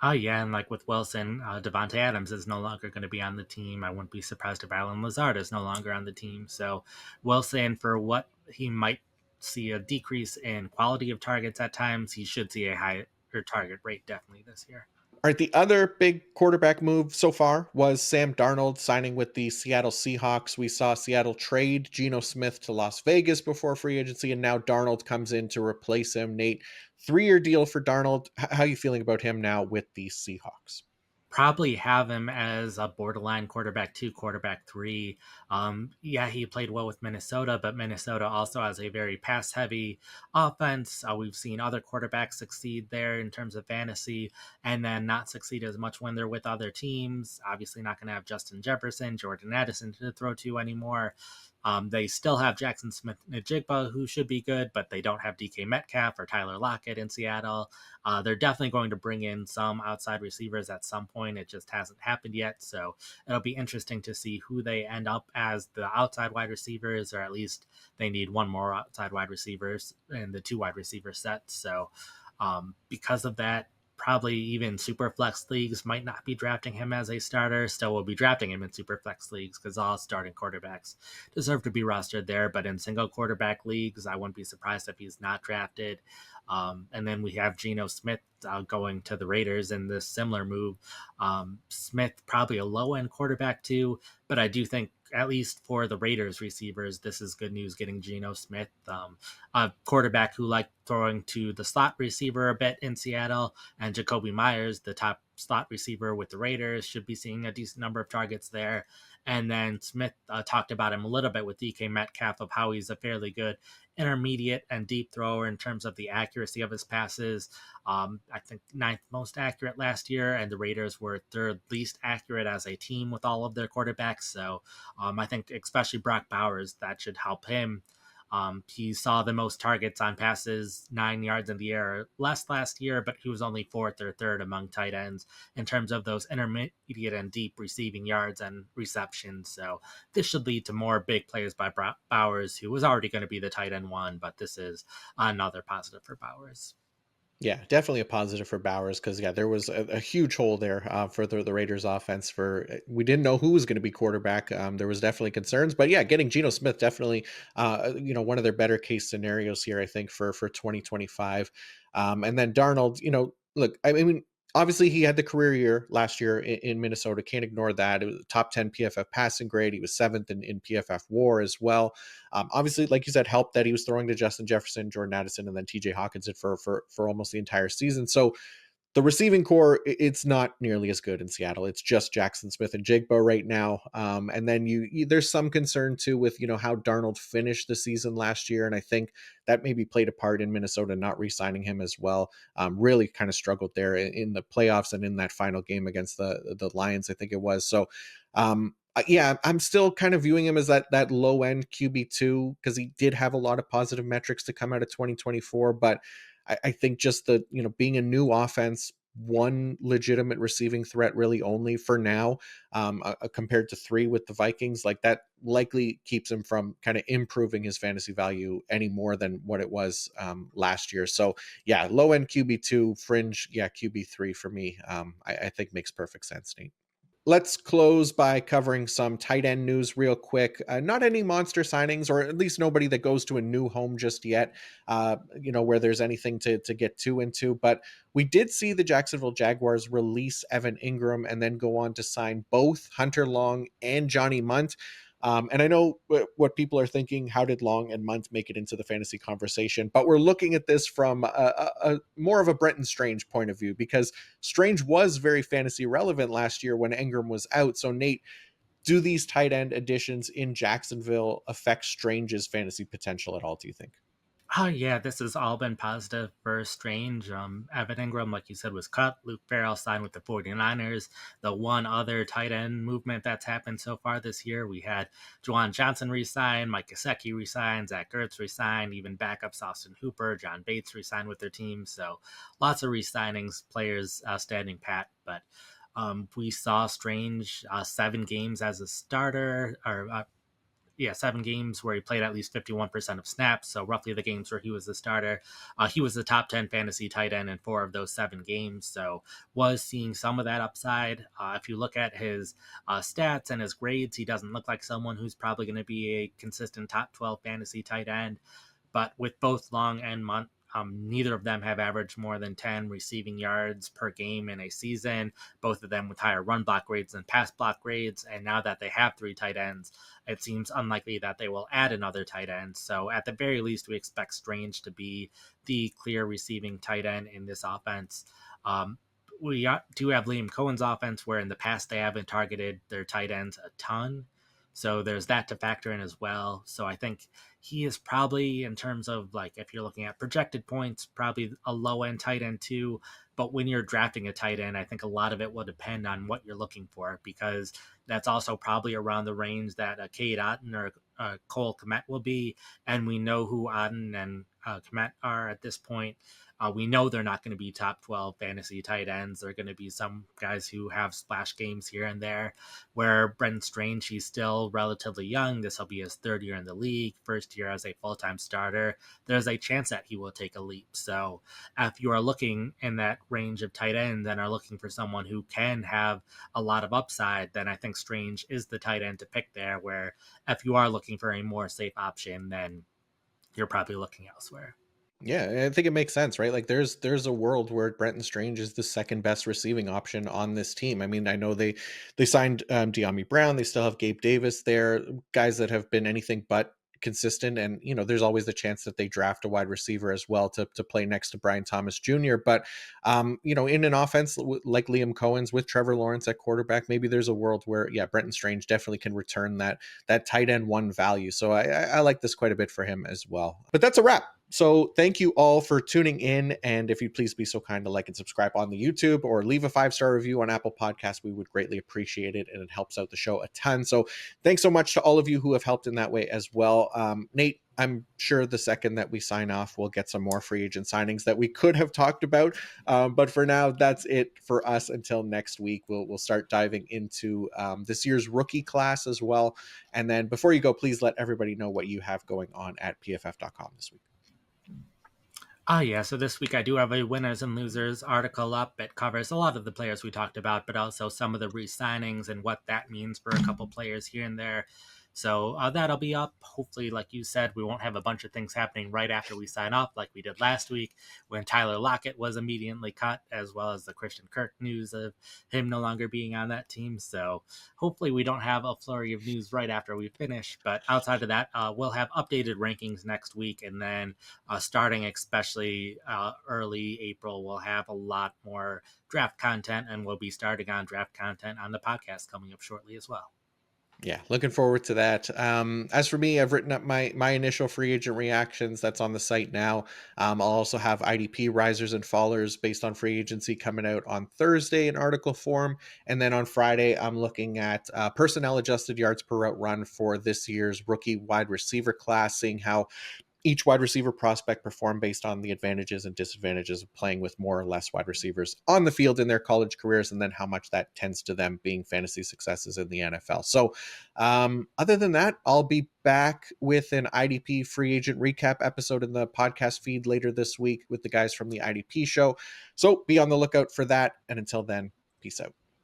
Oh yeah, and like with Wilson, Davante Adams is no longer going to be on the team. I wouldn't be surprised if Alan Lazard is no longer on the team. So Wilson, for what he might see a decrease in quality of targets at times, he should see a higher target rate definitely this year. All right, the other big quarterback move so far was Sam Darnold signing with the Seattle Seahawks. We saw Seattle trade Geno Smith to Las Vegas before free agency, and now Darnold comes in to replace him. Nate, 3-year deal for Darnold. How are you feeling about him now with the Seahawks? Probably have him as a borderline quarterback two, quarterback three. Yeah, he played well with Minnesota, but Minnesota also has a very pass heavy offense. We've seen other quarterbacks succeed there in terms of fantasy and then not succeed as much when they're with other teams. Obviously, not going to have Justin Jefferson, Jordan Addison to throw to anymore. They still have Jackson Smith-Njigba, who should be good, but they don't have DK Metcalf or Tyler Lockett in Seattle. They're definitely going to bring in some outside receivers at some point. It just hasn't happened yet. So it'll be interesting to see who they end up as the outside wide receivers, or at least they need one more outside wide receivers in the two wide receiver sets. So because of that, probably even super flex leagues might not be drafting him as a starter. Still will be drafting him in super flex leagues because all starting quarterbacks deserve to be rostered there. But in single quarterback leagues, I wouldn't be surprised if he's not drafted. And then we have Geno Smith going to the Raiders in this similar move. Smith probably a low end quarterback too, but I do think at least for the Raiders receivers, this is good news getting Geno Smith, a quarterback who liked throwing to the slot receiver a bit in Seattle, and Jacoby Myers, the top slot receiver with the Raiders, should be seeing a decent number of targets there. And then Smith talked about him a little bit with DK Metcalf of how he's a fairly good intermediate and deep thrower in terms of the accuracy of his passes. I think ninth most accurate last year, and the Raiders were third least accurate as a team with all of their quarterbacks. So I think especially Brock Bowers, that should help him. He saw the most targets on passes 9 yards in the air less last year, but he was only fourth or third among tight ends in terms of those intermediate and deep receiving yards and receptions. So this should lead to more big plays by Bowers, who was already going to be the tight end one, but this is another positive for Bowers. Yeah, definitely a positive for Bowers because there was a huge hole there for the Raiders offense. We didn't know who was going to be quarterback. There was definitely concerns, but yeah, getting Geno Smith definitely one of their better case scenarios here. I think for 2025, and then Darnold. Look, I mean, obviously he had the career year last year in Minnesota. Can't ignore that. It was a top 10 PFF passing grade. He was seventh in PFF WAR as well. Obviously, like you said, helped that he was throwing to Justin Jefferson, Jordan Addison, and then TJ Hawkinson for almost the entire season. So the receiving core, it's not nearly as good in Seattle. It's just Jackson Smith and Jigba right now. And then there's some concern too with how Darnold finished the season last year, and I think that maybe played a part in Minnesota not re-signing him as well. Really kind of struggled there in the playoffs and in that final game against the Lions, I think it was. So yeah, I'm still kind of viewing him as that low end QB2 because he did have a lot of positive metrics to come out of 2024, but I think just the being a new offense, one legitimate receiving threat really only for now, compared to three with the Vikings, like that likely keeps him from kind of improving his fantasy value any more than what it was last year. So yeah, low end QB2, fringe, yeah, QB3 for me. I think makes perfect sense, Nate. Let's close by covering some tight end news real quick. Not any monster signings, or at least nobody that goes to a new home just yet, where there's anything to get too into. But we did see the Jacksonville Jaguars release Evan Ingram and then go on to sign both Hunter Long and Johnny Munt. And I know what people are thinking. How did Long and Munt make it into the fantasy conversation? But we're looking at this from a more of a Brenton Strange point of view, because Strange was very fantasy relevant last year when Ingram was out. So Nate, do these tight end additions in Jacksonville affect Strange's fantasy potential at all, do you think? Oh yeah, this has all been positive for Strange. Evan Ingram, like you said, was cut. Luke Farrell signed with the 49ers. The one other tight end movement that's happened so far this year, we had Juwan Johnson resign, Mike Gesicki resign, Zach Ertz resign, even backups Austin Hooper, John Bates resigned with their team. So lots of resignings, players standing pat. But we saw Strange 7 games as a starter, or 7 games where he played at least 51% of snaps. So roughly the games where he was the starter. He was the top 10 fantasy tight end in 4 of those 7 games. So was seeing some of that upside. If you look at his stats and his grades, he doesn't look like someone who's probably going to be a consistent top 12 fantasy tight end. But with both Long and Munt, neither of them have averaged more than 10 receiving yards per game in a season, both of them with higher run block grades than pass block grades. And now that they have 3 tight ends, it seems unlikely that they will add another tight end. So at the very least, we expect Strange to be the clear receiving tight end in this offense. We do have Liam Cohen's offense, where in the past they haven't targeted their tight ends a ton. So there's that to factor in as well. So I think he is probably, in terms of like, if you're looking at projected points, probably a low end tight end too. But when you're drafting a tight end, I think a lot of it will depend on what you're looking for, because that's also probably around the range that a Cade Otton or Cole Kmet will be. And we know who Otton and Kmet are at this point. We know they're not going to be top 12 fantasy tight ends. They're going to be some guys who have splash games here and there. Where Brenton Strange, he's still relatively young. This will be his 3rd year in the league, first year as a full-time starter. There's a chance that he will take a leap. So if you are looking in that range of tight ends and are looking for someone who can have a lot of upside, then I think Strange is the tight end to pick there. Where if you are looking for a more safe option, then you're probably looking elsewhere. Yeah, I think it makes sense, right? Like there's a world where Brenton Strange is the second best receiving option on this team. I mean, I know they signed De'Ami Brown, they still have Gabe Davis there, guys that have been anything but consistent. And there's always the chance that they draft a wide receiver as well to play next to Brian Thomas Jr. But in an offense like Liam Cohen's with Trevor Lawrence at quarterback, maybe there's a world where Brenton Strange definitely can return that tight end one value. So I like this quite a bit for him as well. But that's a wrap. So thank you all for tuning in. And if you'd please be so kind to like and subscribe on the YouTube, or leave a 5-star review on Apple Podcasts, we would greatly appreciate it. And it helps out the show a ton. So thanks so much to all of you who have helped in that way as well. Nate, I'm sure the second that we sign off, we'll get some more free agent signings that we could have talked about. But for now, that's it for us until next week. We'll start diving into this year's rookie class as well. And then before you go, please let everybody know what you have going on at pff.com this week. Yeah, so this week I do have a winners and losers article up. It covers a lot of the players we talked about, but also some of the re-signings and what that means for a couple players here and there. So that'll be up. Hopefully, like you said, we won't have a bunch of things happening right after we sign off like we did last week when Tyler Lockett was immediately cut, as well as the Christian Kirk news of him no longer being on that team. So hopefully we don't have a flurry of news right after we finish. But outside of that, we'll have updated rankings next week. And then starting especially early April, we'll have a lot more draft content, and we'll be starting on draft content on the podcast coming up shortly as well. Yeah, looking forward to that. As for me, I've written up my initial free agent reactions. That's on the site now. I'll also have IDP risers and fallers based on free agency coming out on Thursday in article form. And then on Friday, I'm looking at personnel adjusted yards per route run for this year's rookie wide receiver class, seeing how each wide receiver prospect perform based on the advantages and disadvantages of playing with more or less wide receivers on the field in their college careers, and then how much that tends to them being fantasy successes in the NFL. So other than that, I'll be back with an IDP free agent recap episode in the podcast feed later this week with the guys from the IDP show. So be on the lookout for that. And until then, peace out.